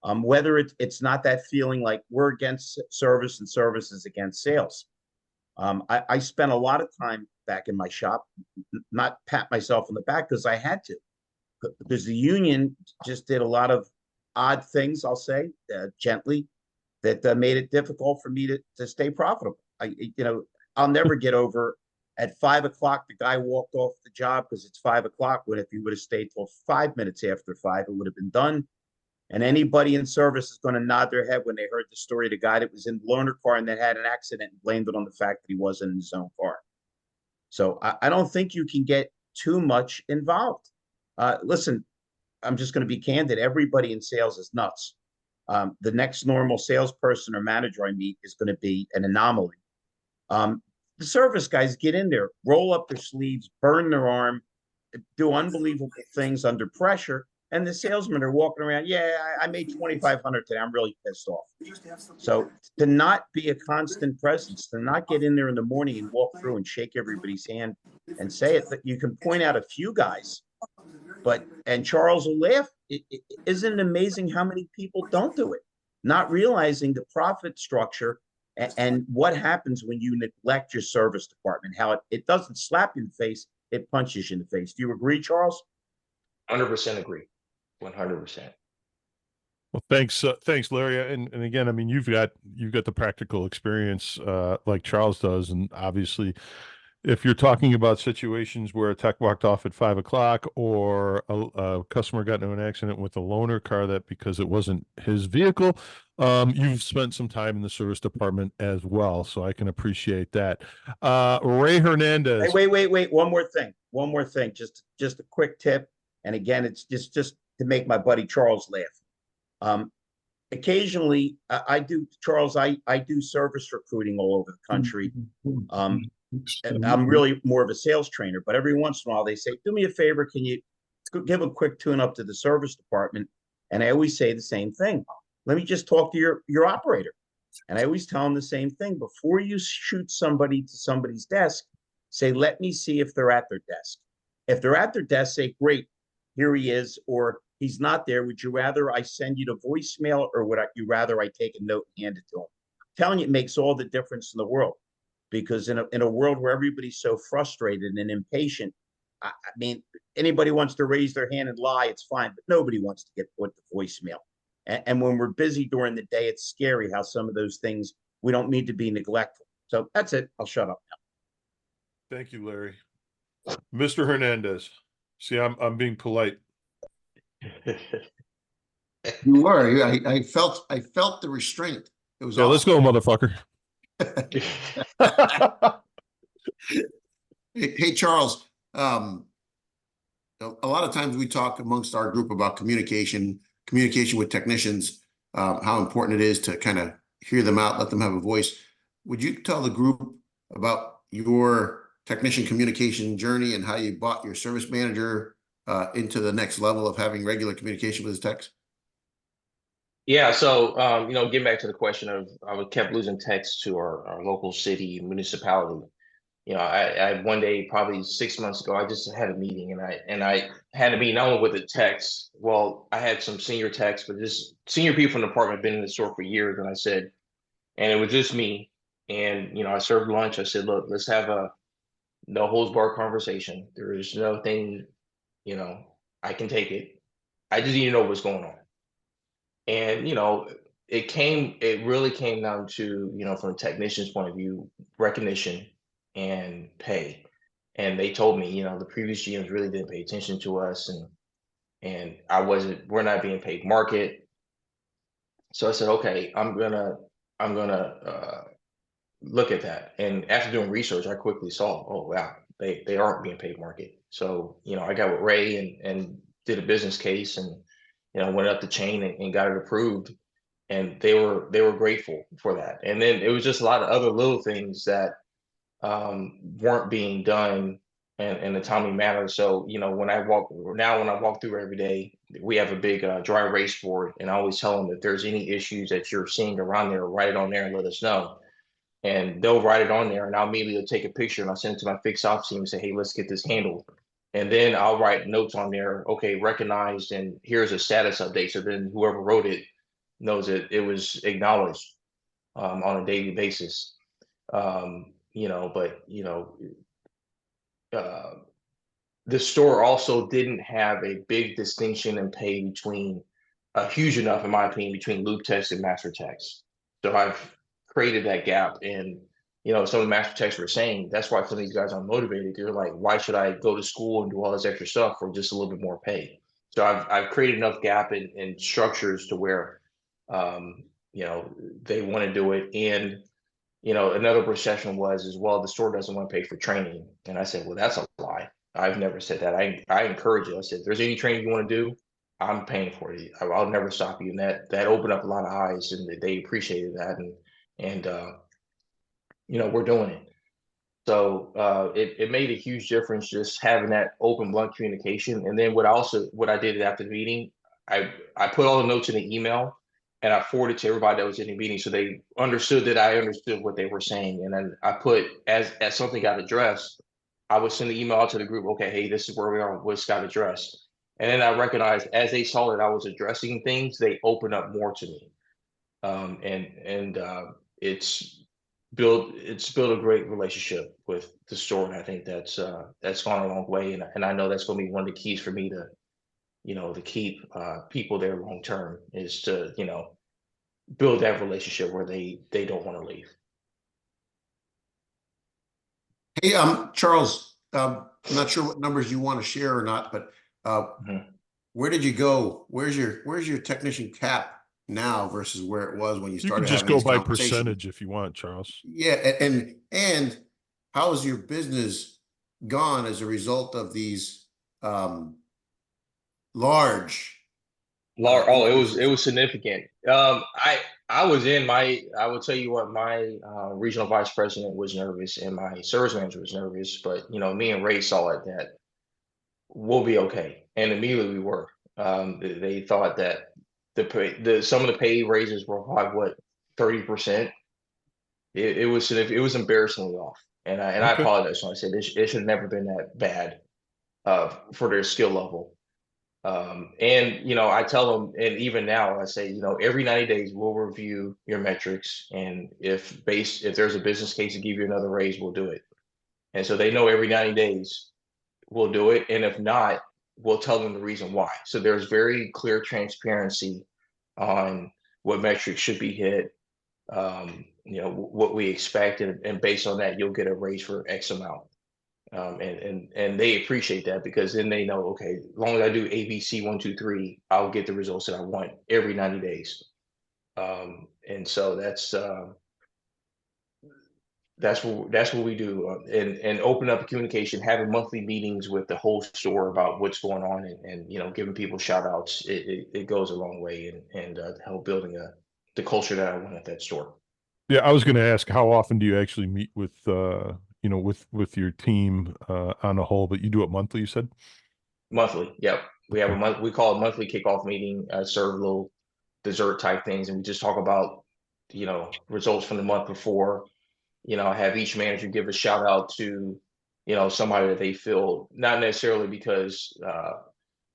whether it's not that feeling like we're against service and service is against sales. I spent a lot of time back in my shop, not pat myself on the back because I had to, because the union just did a lot of odd things, I'll say gently, that made it difficult for me to stay profitable. I'll never get over at 5 o'clock, the guy walked off the job because it's 5 o'clock, when if he would have stayed till 5 minutes after 5, it would have been done. And anybody in service is going to nod their head when they heard the story of the guy that was in the loaner car and that had an accident and blamed it on the fact that he wasn't in his own car. So I don't think you can get too much involved. Listen, I'm just going to be candid. Everybody in sales is nuts. The next normal salesperson or manager I meet is going to be an anomaly. The service guys get in there, roll up their sleeves, burn their arm, do unbelievable things under pressure. And the salesmen are walking around. Yeah, I made 2,500 today. I'm really pissed off. So to not be a constant presence, to not get in there in the morning and walk through and shake everybody's hand and say it, that you can point out a few guys, and Charles will laugh. Isn't it amazing how many people don't do it? not realizing the profit structure and what happens when you neglect your service department, how it doesn't slap you in the face, it punches you in the face. Do you agree, Charles? 100% agree. 100%. Well, thanks, Larry. And again, I mean, you've got the practical experience, like Charles does, and obviously, if you're talking about situations where a tech walked off at 5 o'clock, or a customer got into an accident with a loaner car that because it wasn't his vehicle, you've spent some time in the service department as well, so I can appreciate that. Ray Hernandez. Hey, wait. One more thing. Just a quick tip. And again, it's just to make my buddy Charles laugh. Occasionally, I do, Charles, I do service recruiting all over the country. I'm really more of a sales trainer, but every once in a while they say, do me a favor, can you give a quick tune up to the service department? And I always say the same thing. Let me just talk to your operator. And I always tell them the same thing. Before you shoot somebody to somebody's desk, say, let me see if they're at their desk. If they're at their desk, say, great, here he is, or he's not there. Would you rather I send you the voicemail, or would you rather I take a note and hand it to him? I'm telling you, it makes all the difference in the world. Because in a world where everybody's so frustrated and impatient, I mean, anybody wants to raise their hand and lie, it's fine, but nobody wants to get put the voicemail. And when we're busy during the day, it's scary how some of those things, we don't need to be neglectful. So that's it. I'll shut up now. Thank you, Larry. Mr. Hernandez. See, I'm being polite. You were. I felt the restraint. It was Yeah, let's go, motherfucker. Hey, Charles. A lot of times we talk amongst our group about communication with technicians, how important it is to kind of hear them out, let them have a voice. Would you tell the group about your technician communication journey and how you brought your service manager into the next level of having regular communication with his techs? Yeah, so getting back to the question of I kept losing texts to our local city municipality. I one day, probably 6 months ago, I just had a meeting, and I had a meeting not only with the techs. Well, I had some senior techs, but just senior people from the department, been in the store for years, and I said, and it was just me. And I served lunch. I said, look, let's have a no holds barred conversation. There is nothing, I can take it. I just need to know what's going on. And it really came down to, from a technician's point of view, recognition and pay. And they told me, the previous GMs really didn't pay attention to us, and we're not being paid market. So I said, okay, I'm gonna look at that. And after doing research, I quickly saw, oh wow, they aren't being paid market. So I got with Ray and did a business case, and went up the chain and got it approved, and they were grateful for that. And then it was just a lot of other little things that weren't being done in a timely manner. So when I walk through every day, we have a big dry erase board, and I always tell them, if there's any issues that you're seeing around there, write it on there and let us know. And they'll write it on there, and I'll immediately take a picture and I'll send it to my fixed ops team and say, hey, let's get this handled. And then I'll write notes on there, okay, recognized, and here's a status update. So then whoever wrote it knows that it was acknowledged on a daily basis. The store also didn't have a big distinction in pay between, huge enough, in my opinion, between loop techs and master techs. So I've created that gap. And some of the master techs were saying that's why some of these guys are motivated. They're like, why should I go to school and do all this extra stuff for just a little bit more pay? So I've created enough gap in structures to where they want to do it. And another perception was, as well, the store doesn't want to pay for training. And I said, well, that's a lie. I've never said that. I encourage you. I said, if there's any training you want to do, I'm paying for it. I'll never stop you. And that opened up a lot of eyes, and they appreciated that. And we're doing it. So it made a huge difference just having that open, blunt communication. And then what I did after the meeting, I put all the notes in the email, and I forwarded to everybody that was in the meeting, so they understood that I understood what they were saying. And then I put, as something got addressed, I would send the email out to the group, okay, hey, this is where we are, what's got addressed. And then I recognized, as they saw that I was addressing things, they opened up more to me. It's built a great relationship with the store, and I think that's gone a long way, and I know that's going to be one of the keys for me to to keep people there long term, is to build that relationship where they don't want to leave. Hey, Charles, I'm not sure what numbers you want to share or not, but where did you go? Where's your technician cap now versus where it was when you You started can just having go these by conversations? percentage if you want, Charles. Yeah, and how has your business gone as a result of these large Oh, it increases? was significant. I will tell you what, my regional vice president was nervous and my service manager was nervous, but me and Ray saw it that we'll be okay, and immediately we were. They thought that some of the pay raises were like what 30%. It was significant. It was embarrassingly off, and I Okay. apologize when I said it should have never been that bad for their skill level. And I tell them, and even now I say, every 90 days we'll review your metrics, and if there's a business case to give you another raise, we'll do it. And so they know every 90 days we'll do it, and if not, we'll tell them the reason why. So there's very clear transparency on what metrics should be hit, what we expect, and based on that, you'll get a raise for X amount. And they appreciate that, because then they know, okay, as long as I do ABC 1, 2, 3, I'll get the results that I want every 90 days. And so that's what we do, and open up the communication, having monthly meetings with the whole store about what's going on, and giving people shout outs. It goes a long way, and help building the culture that I want at that store. Yeah, I was going to ask, how often do you actually meet with with your team on a whole? But you do it monthly, you said? Monthly, yep. We have a month. We call it monthly kickoff meeting. Serve little dessert type things, and we just talk about results from the month before. Have each manager give a shout out to somebody that they feel, not necessarily because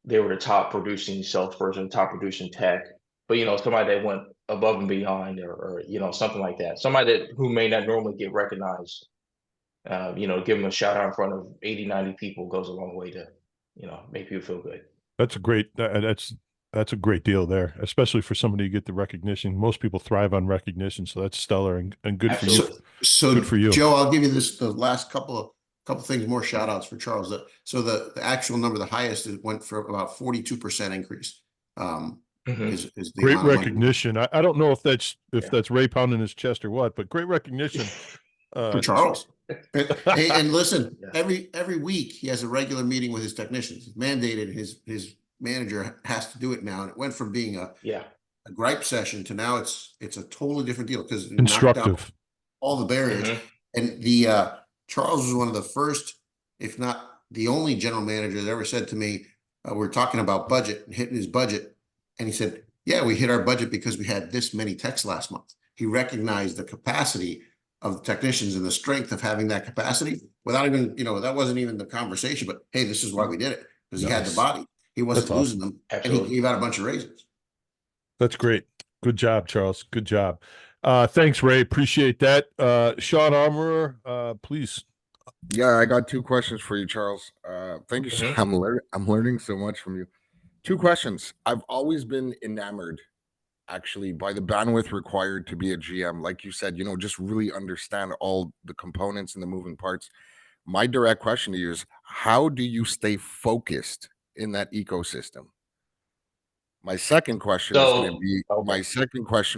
they were the top producing salesperson, top producing tech, but somebody that went above and beyond, or something like that. Somebody who may not normally get recognized. Give them a shout out in front of 80, 90 people goes a long way to make people feel good. That's a great that's a great deal there, especially for somebody to get the recognition. Most people thrive on recognition, so that's stellar and good for you. So Good for you. Joe, I'll give you the last couple things more shout outs for Charles. So the actual number, the highest, it went for about 42% increase. Is the Great amount of money. recognition. I don't know if that's Ray pounding his chest or what, but great recognition For Charles. And listen, every week he has a regular meeting with his technicians. It's mandated. His manager has to do it now, and it went from being a gripe session to now it's a totally different deal, because it knocked out all the barriers. And the Charles was one of the first, if not the only, general manager that ever said to me, we're talking about budget and hitting his budget, and he said, yeah, we hit our budget because we had this many techs last month. He recognized the capacity of the technicians and the strength of having that capacity without even, that wasn't even the conversation, but hey, this is why we did it, because he had the body. He wasn't losing them. Absolutely. And he gave out a bunch of raises. That's great. Good job, Charles. Good job. Thanks, Ray. Appreciate that. Sean Armorer, please. Yeah, I got 2 questions for you, Charles. Thank you. I'm learning so much from you. 2 questions. I've always been enamored, actually, by the bandwidth required to be a GM. Like you said, just really understand all the components and the moving parts. My direct question to you is, how do you stay focused in that ecosystem? My second question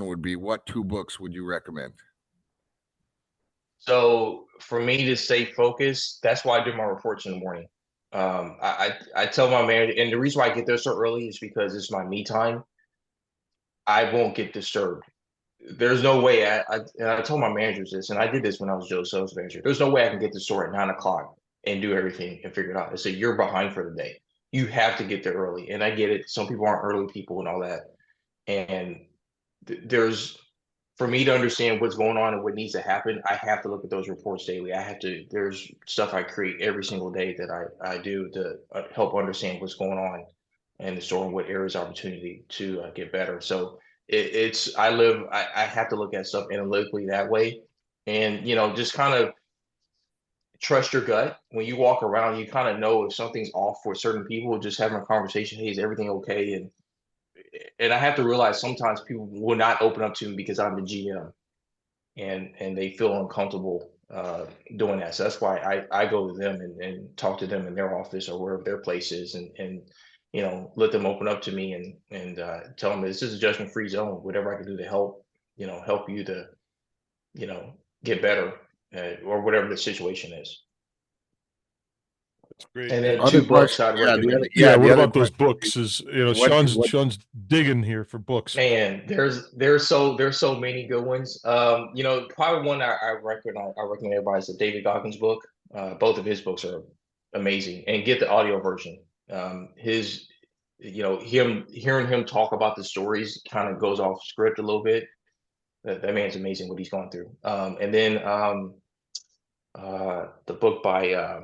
would be, what 2 books would you recommend? So for me to stay focused, that's why I do my reports in the morning. I tell my manager, and the reason why I get there so early is because it's my me time. I won't get disturbed. There's no way and I told my managers this, and I did this when I was Joe's sales manager. There's no way I can get the store at 9 o'clock and do everything and figure it out. I said, you're behind for the day. You have to get there early. And I get it. Some people aren't early people and all that. And for me to understand what's going on and what needs to happen, I have to look at those reports daily. There's stuff I create every single day that I do to help understand what's going on in the store and what areas of opportunity to get better. So I have to look at stuff analytically that way. And, just kind of trust your gut. When you walk around, you kind of know if something's off for certain people, just having a conversation, hey, is everything okay? And I have to realize sometimes people will not open up to me because I'm the GM and they feel uncomfortable doing that. So that's why I go to them and talk to them in their office or wherever their place is and let them open up to me and tell them this is a judgment-free zone. Whatever I can do to help, help you to, get better or whatever the situation is. That's great. And then Other 2 books question, I'd yeah, the recommend. other, Yeah, the what other about those question would books? be, Is what Sean's digging here for books. Man, there's so many good ones. Probably one I recommend everybody is the David Goggins book. Both of his books are amazing, and get the audio version. His, hearing him talk about the stories kind of goes off script a little bit. That man's amazing what he's going through. And then the book by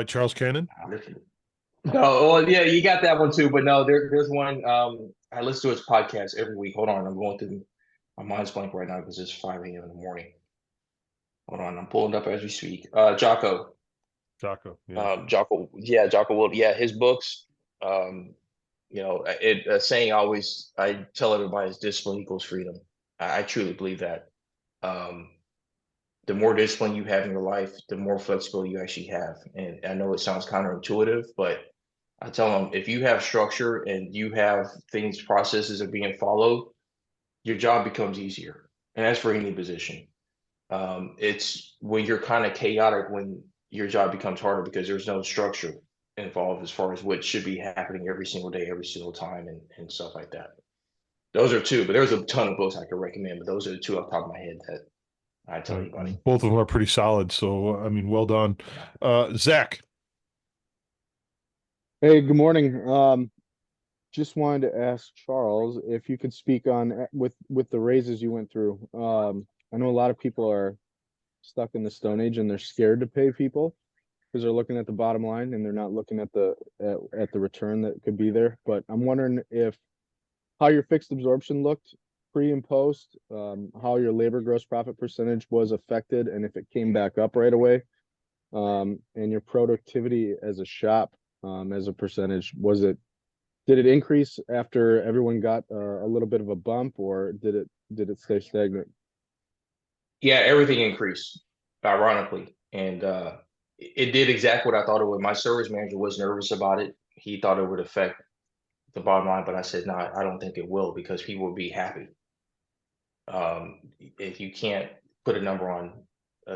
Charles Cannon. no, well, yeah, you got that one too. But no, there's one. I listen to his podcast every week. Hold on, I'm going through. My mind's blank right now because it's 5 a.m. in the morning. Hold on, I'm pulling it up as we speak. Jocko. Yeah. Jocko. Yeah, Jocko Willard. Yeah, his books. A saying I tell everybody is discipline equals freedom. I truly believe that. The more discipline you have in your life, the more flexibility you actually have. And I know it sounds counterintuitive, but I tell them if you have structure and you have processes are being followed, your job becomes easier. And that's for any position. It's when you're kind of chaotic when your job becomes harder because there's no structure involved as far as what should be happening every single day, every single time, and stuff like that. Those are 2, but there's a ton of books I could recommend, but those are the 2 off the top of my head that I tell anybody. Both of them are pretty solid. So, I mean, well done. Zach. Hey, good morning. Just wanted to ask Charles if you could speak on with the raises you went through. I know a lot of people are stuck in the Stone Age and they're scared to pay people because they're looking at the bottom line and they're not looking at the return that could be there. But I'm wondering how your fixed absorption looked pre and post, how your labor gross profit percentage was affected, and if it came back up right away, and your productivity as a shop, as a percentage, did it increase after everyone got a little bit of a bump, or did it stay stagnant? Yeah, everything increased, ironically. And it did exactly what I thought it would. My service manager was nervous about it. He thought it would affect the bottom line, but I said, no, I don't think it will because people will be happy. If you can't put a number on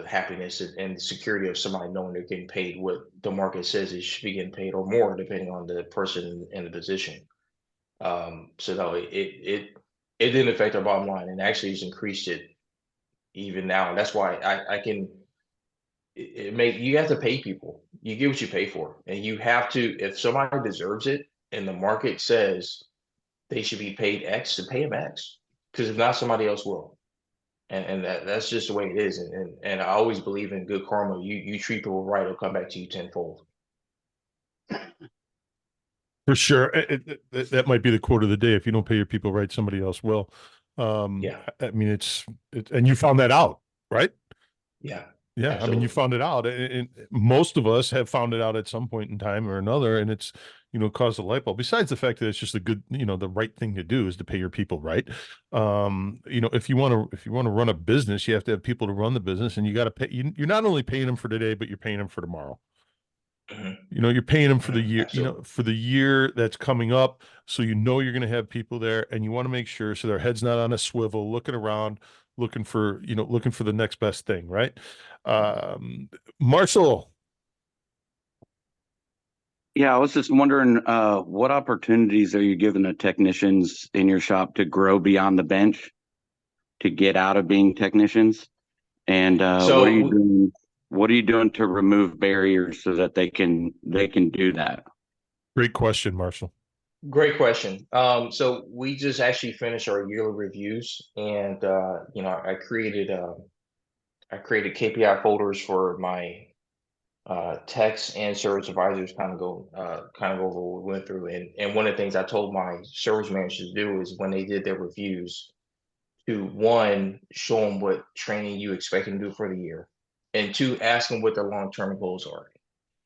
happiness and the security of somebody knowing they're getting paid what the market says it should be getting paid or more, depending on the person in the position. So no, it didn't affect our bottom line and actually it's increased it even now. And that's why I can you have to pay people. You get what you pay for. And you have to, if somebody deserves it and the market says they should be paid X, to pay them X. Because if not, somebody else will. And that's just the way it is. And I always believe in good karma. You treat people right, it'll come back to you tenfold. For sure. That might be the quote of the day. If you don't pay your people right, somebody else will. Yeah. I mean, and you found that out, right? Yeah. Yeah. Absolutely. I mean, you found it out, and most of us have found it out at some point in time or another, and it's, caused a light bulb. Besides the fact that it's just a good, the right thing to do is to pay your people right. If you want to run a business, you have to have people to run the business, and you got to pay. You're not only paying them for today, but you're paying them for tomorrow. You're paying them for the year, Absolutely. for the year that's coming up. So you're going to have people there, and you want to make sure so their head's not on a swivel, looking around, looking for the next best thing, right? Marshall. Yeah, I was just wondering, what opportunities are you giving the technicians in your shop to grow beyond the bench, to get out of being technicians? And So what are you doing to remove barriers so that they can do that? Great question, Marshall. great question. So we just actually finished our yearly reviews and I created KPI folders for my techs and service advisors kind of go over what we went through. And one of the things I told my service managers to do is when they did their reviews, to one, show them what training you expect them to do for the year, and two, ask them what their long-term goals are.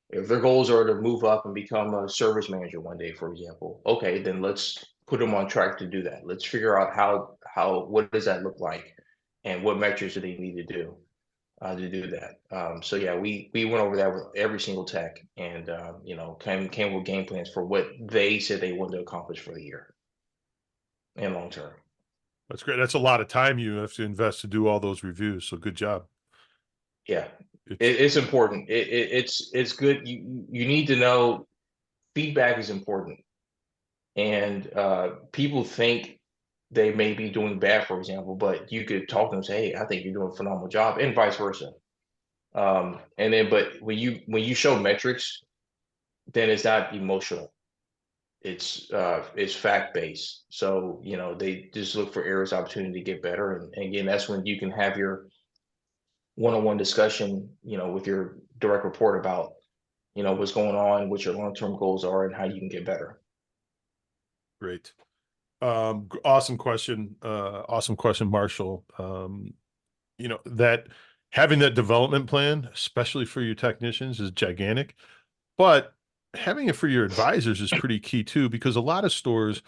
If their goals are to move up and become a service manager one day, for example, okay, then let's put them on track to do that. Let's figure out what does that look like, and what metrics do they need to do to do that. So yeah, we went over that with every single tech, and came with game plans for what they said they wanted to accomplish for the year and long term. That's great. That's a lot of time you have to invest to do all those reviews. So good job. Yeah, it's important. It's good. You need to know feedback is important, and people think they may be doing bad, for example, but you could talk to them and say, "Hey, I think you're doing a phenomenal job," and vice versa. And then, but when you show metrics, then it's not emotional. It's fact based. So they just look for areas of opportunity to get better, and again, that's when you can have your one-on-one discussion, with your direct report about what's going on, what your long-term goals are, and how you can get better. Great. Awesome question. Awesome question, Marshall. That having that development plan, especially for your technicians, is gigantic, but having it for your advisors is pretty key too, because a lot of stores,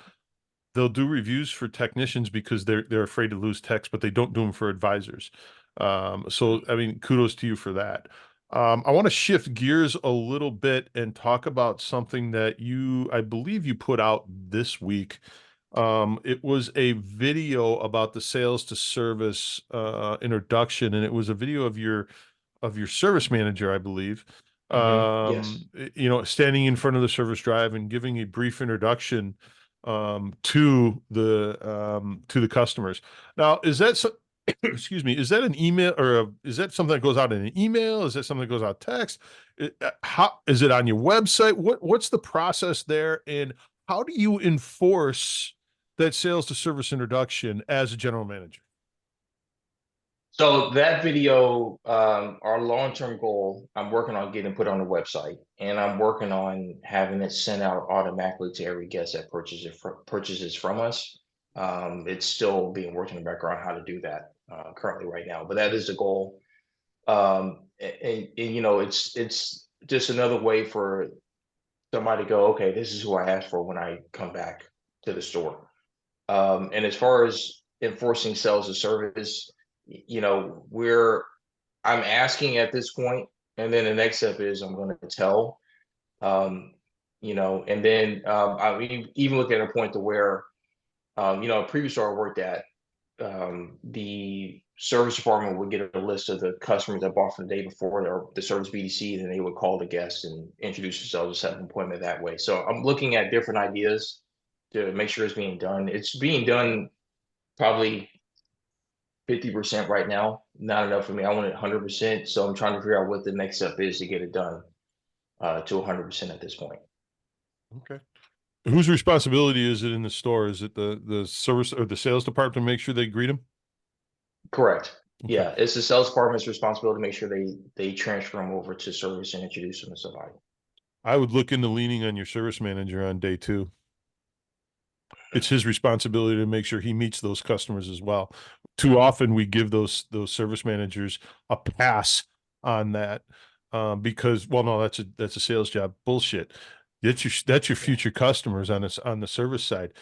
they'll do reviews for technicians because they're afraid to lose techs, but they don't do them for advisors. So I mean, kudos to you for that. I want to shift gears a little bit and talk about something that I believe you put out this week. It was a video about the sales to service introduction, and it was a video of your service manager, I believe. Yes. Standing in front of the service drive and giving a brief introduction to the customers. Now, is that excuse me, is that an email, or is that something that goes out in an email? Is that something that goes out text? How is it on your website? What's the process there, and how do you enforce that sales to service introduction as a general manager? So that video, our long-term goal, I'm working on getting put on the website, and I'm working on having it sent out automatically to every guest that purchases from us. It's still being worked in the background how to do that currently right now, but that is the goal. And it's just another way for somebody to go, okay, this is who I asked for when I come back to the store. And as far as enforcing sales as service, I'm asking at this point, and then the next step is I'm going to tell, and then I even look at a point to where, a previous store I worked at, the service department would get a list of the customers that bought from the day before, or the service BDC, and then they would call the guest and introduce themselves and set an appointment that way. So I'm looking at different ideas to make sure it's being done. It's being done probably 50% right now. Not enough for me. I want it 100%. So I'm trying to figure out what the next step is to get it done to 100% at this point. Okay. Whose responsibility is it in the store? Is it the service or the sales department to make sure they greet them? Correct. Okay. Yeah, it's the sales department's responsibility to make sure they transfer them over to service and introduce them to somebody. I would look into leaning on your service manager on day 2. It's his responsibility to make sure he meets those customers as well. Too often we give those service managers a pass on that because, well, no, that's a sales job. Bullshit. That's your future customers on the service side.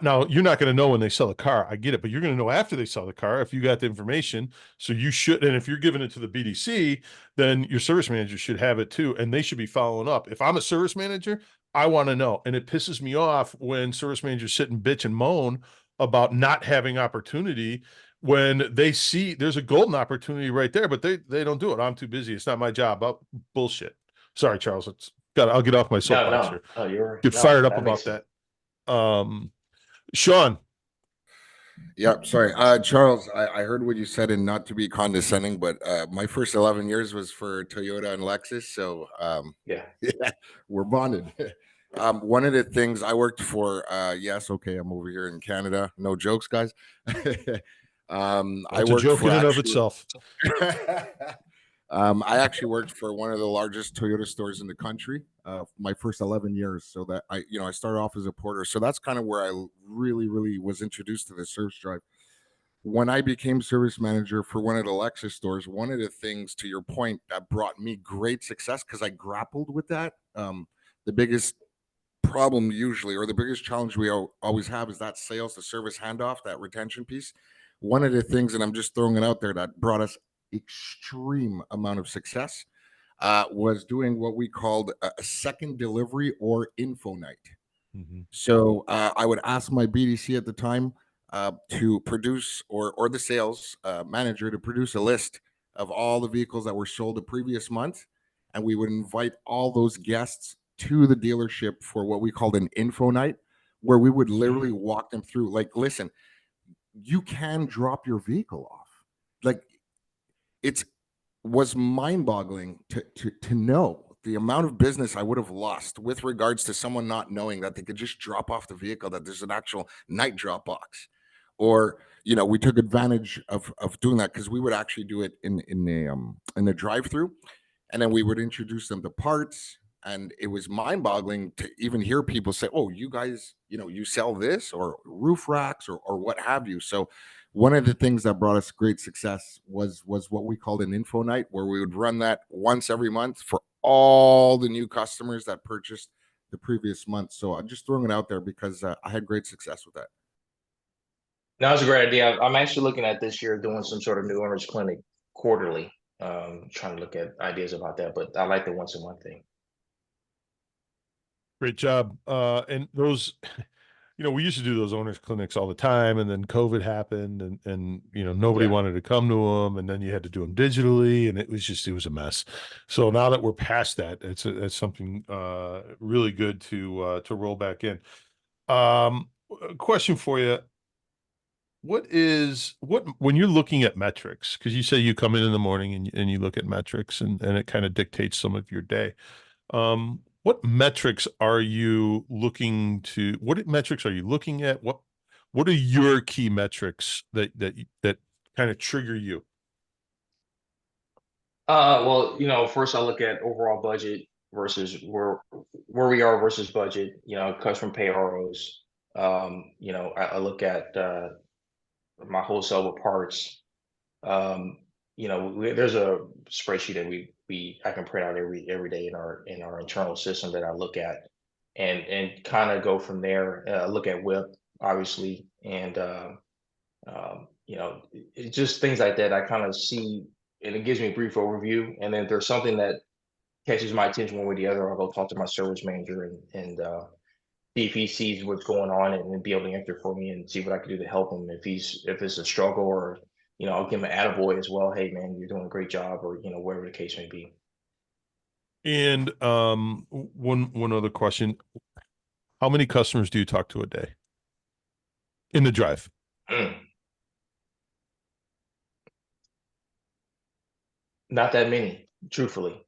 Now you're not going to know when they sell a car. I get it, but you're going to know after they sell the car if you got the information. So you should, and if you're giving it to the BDC, then your service manager should have it too, and they should be following up. If I'm a service manager, I want to know, and it pisses me off when service managers sit and bitch and moan about not having opportunity when they see there's a golden opportunity right there, but they don't do it. I'm too busy. It's not my job. Bullshit. Sorry, Charles. I'll get off my soapbox here. Oh, Get fired up about that. Sean. Yeah, sorry. Charles, I heard what you said, and not to be condescending, but my first 11 years was for Toyota and Lexus. So yeah, we're bonded. One of the things I worked for, yes, okay, I'm over here in Canada. No jokes, guys. I worked a joke in and of itself. I actually worked for one of the largest Toyota stores in the country, my first 11 years. So that I started off as a porter. So that's kind of where I really was introduced to the service drive. When I became service manager for one of the Lexus stores, one of the things, to your point, that brought me great success, because I grappled with that. The biggest problem usually, or the biggest challenge we always have, is that sales to service handoff, that retention piece. One of the things, and I'm just throwing it out there, that brought us extreme amount of success was doing what we called a second delivery or info night. So I would ask my BDC at the time to produce, or the sales manager to produce a list of all the vehicles that were sold the previous month, and we would invite all those guests to the dealership for what we called an info night, where we would literally walk them through, like, listen, you can drop your vehicle off. Like, it was mind-boggling to know the amount of business I would have lost with regards to someone not knowing that they could just drop off the vehicle, that there's an actual night drop box. Or, we took advantage of doing that, because we would actually do it in the drive-through, and then we would introduce them to parts. And it was mind-boggling to even hear people say, oh, you guys, you sell this, or roof racks, or what have you. So one of the things that brought us great success was what we called an info night, where we would run that once every month for all the new customers that purchased the previous month. So I'm just throwing it out there because I had great success with that. That was a great idea. I'm actually looking at this year doing some sort of new owners clinic quarterly. Trying to look at ideas about that, but I like the once a month thing. Great job. And those, we used to do those owners clinics all the time, and then COVID happened, and nobody wanted to come to them, and then you had to do them digitally, and it was a mess. So now that we're past that, it's something really good to roll back in. A question for you. When you're looking at metrics, because you say you come in the morning and you look at metrics, and it kind of dictates some of your day. What metrics are you looking at? What are your key metrics that kind of trigger you? Well, first I look at overall budget versus where we are versus budget, customer pay ROs. I look at my wholesale with parts. There's a spreadsheet that I can print out every day in our internal system that I look at, and kind of go from there. Look at WIP, obviously, and it's just things like that. I kind of see, and it gives me a brief overview. And then if there's something that catches my attention one way or the other, I'll go talk to my service manager and see if he sees what's going on, and be able to answer for me and see what I can do to help him if it's a struggle, or I'll give him an attaboy as well. Hey man, you're doing a great job, or whatever the case may be. And one other question: how many customers do you talk to a day in the drive? Not that many, truthfully.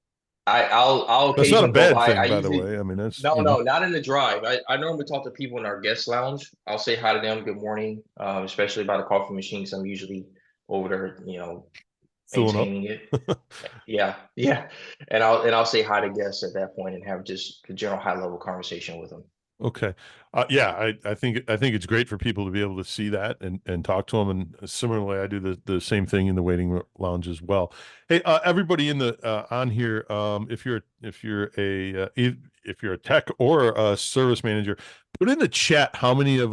I'll That's not a occasionally go bad by. thing, I by usually the way. I mean, that's no, not in the drive. I normally talk to people in our guest lounge. I'll say hi to them, good morning, especially by the coffee machine, because I'm usually over there, filling up. maintaining it. Yeah. And I'll say hi to guests at that point and have just a general high level conversation with them. Okay. Yeah, I think it's great for people to be able to see that and talk to them. And similarly, I do the same thing in the waiting lounge as well. Hey, everybody in the on here, if you're a tech or a service manager, put in the chat how many of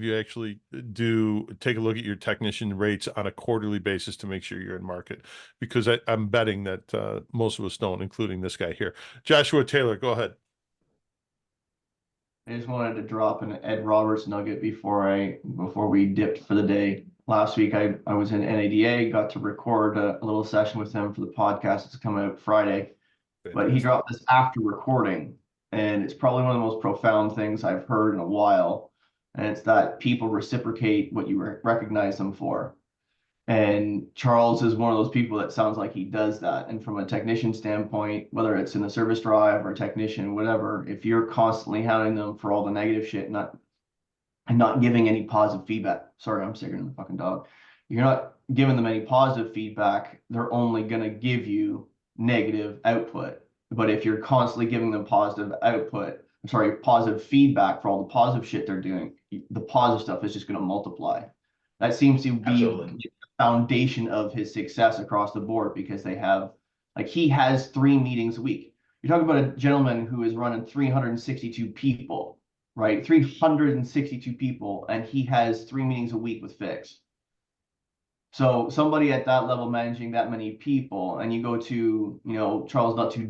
you actually do take a look at your technician rates on a quarterly basis to make sure you're in market, because I'm betting that most of us don't, including this guy here. Joshua Taylor, go ahead. I just wanted to drop an Ed Roberts nugget before we dipped for the day. Last week I was in NADA, got to record a little session with him for the podcast that's coming out Friday. But he dropped this after recording, and it's probably one of the most profound things I've heard in a while. And it's that people reciprocate what you recognize them for. And Charles is one of those people that sounds like he does that. And from a technician standpoint, whether it's in the service drive or technician, whatever, if you're constantly hounding them for all the negative shit, not giving any positive feedback. Sorry, I'm sicker than the fucking dog. You're not giving them any positive feedback, they're only going to give you negative output. But if you're constantly giving them positive positive feedback for all the positive shit they're doing, the positive stuff is just going to multiply. That seems to be Absolutely. the foundation of his success across the board, because they have, like, he has 3 meetings a week. You're talking about a gentleman who is running 362 people, right? 362 people, and he has 3 meetings a week with Fix. So somebody at that level managing that many people, and you go to, Charles, not to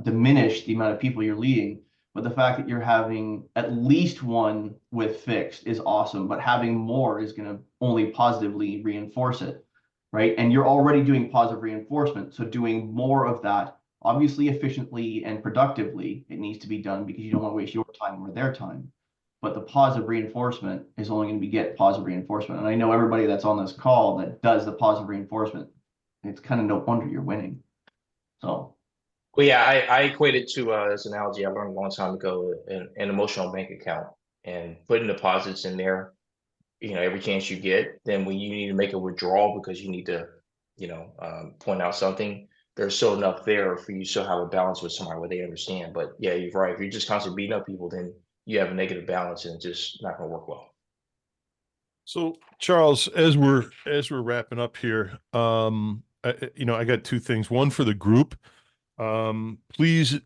diminish the amount of people you're leading, but the fact that you're having at least one with Fixed is awesome, but having more is going to only positively reinforce it, right? And you're already doing positive reinforcement. So doing more of that, obviously efficiently and productively, it needs to be done, because you don't want to waste your time or their time. But the positive reinforcement is only going to get positive reinforcement. And I know everybody that's on this call that does the positive reinforcement, it's kind of no wonder you're winning. So. Well, yeah, I equate it to this analogy I learned a long time ago, an emotional bank account, and putting deposits in there, every chance you get. Then when you need to make a withdrawal because you need to, point out something, there's still enough there for you to still have a balance with somebody where they understand. But yeah, you're right. If you're just constantly beating up people, then you have a negative balance, and it's just not going to work well. So Charles, as we're wrapping up here, I got 2 things. One for the group. Please,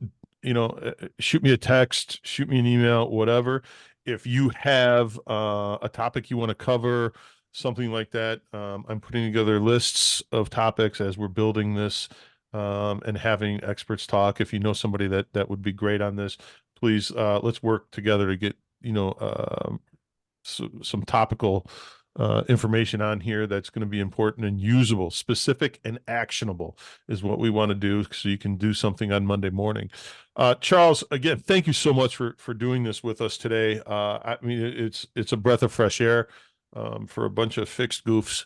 shoot me a text, shoot me an email, whatever. If you have a topic you want to cover, something like that, I'm putting together lists of topics as we're building this, and having experts talk. If you know somebody that would be great on this, please, let's work together to get, some topical information on here that's going to be important and usable. Specific and actionable is what we want to do, so you can do something on Monday morning. Charles, again, thank you so much for doing this with us today. I mean, it's a breath of fresh air for a bunch of fixed goofs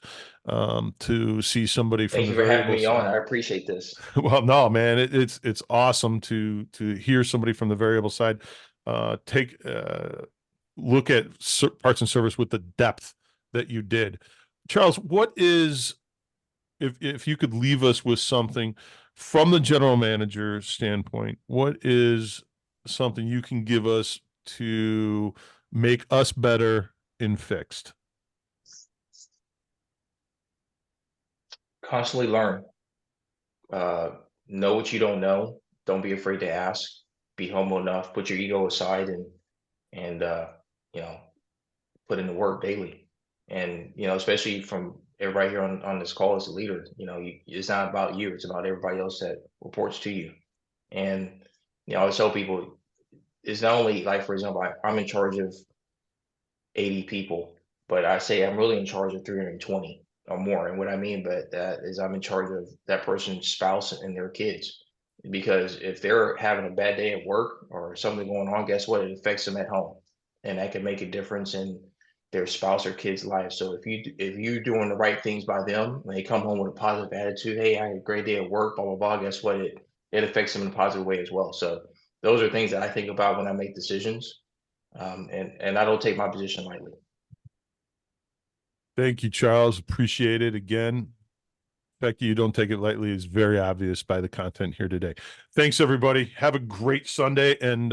to see somebody from Thank the you for having me variable on. side. I appreciate this. Well, no, man, it's awesome to hear somebody from the variable side take look at parts and service with the depth that you did. Charles, what is, if you could leave us with something from the general manager standpoint, what is something you can give us to make us better in fixed? Constantly learn. Know what you don't know. Don't be afraid to ask. Be humble enough. Put your ego aside, and put in the work daily. And especially from everybody here on this call as a leader, it's not about you. It's about everybody else that reports to you. And I always tell people, it's not only, like, for example, I'm in charge of 80 people, but I say I'm really in charge of 320 or more. And what I mean by that is I'm in charge of that person's spouse and their kids. Because if they're having a bad day at work or something going on, guess what? It affects them at home, and that can make a difference in their spouse or kids' life. So if you're doing the right things by them, when they come home with a positive attitude, hey, I had a great day at work, blah blah blah. Guess what? It affects them in a positive way as well. So those are things that I think about when I make decisions, and I don't take my position lightly. Thank you, Charles. Appreciate it. Again, the fact that you don't take it lightly is very obvious by the content here today. Thanks, everybody. Have a great Sunday, and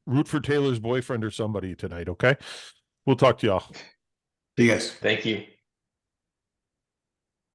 root for Taylor's boyfriend or somebody tonight, okay? We'll talk to y'all. See you guys. Thank you.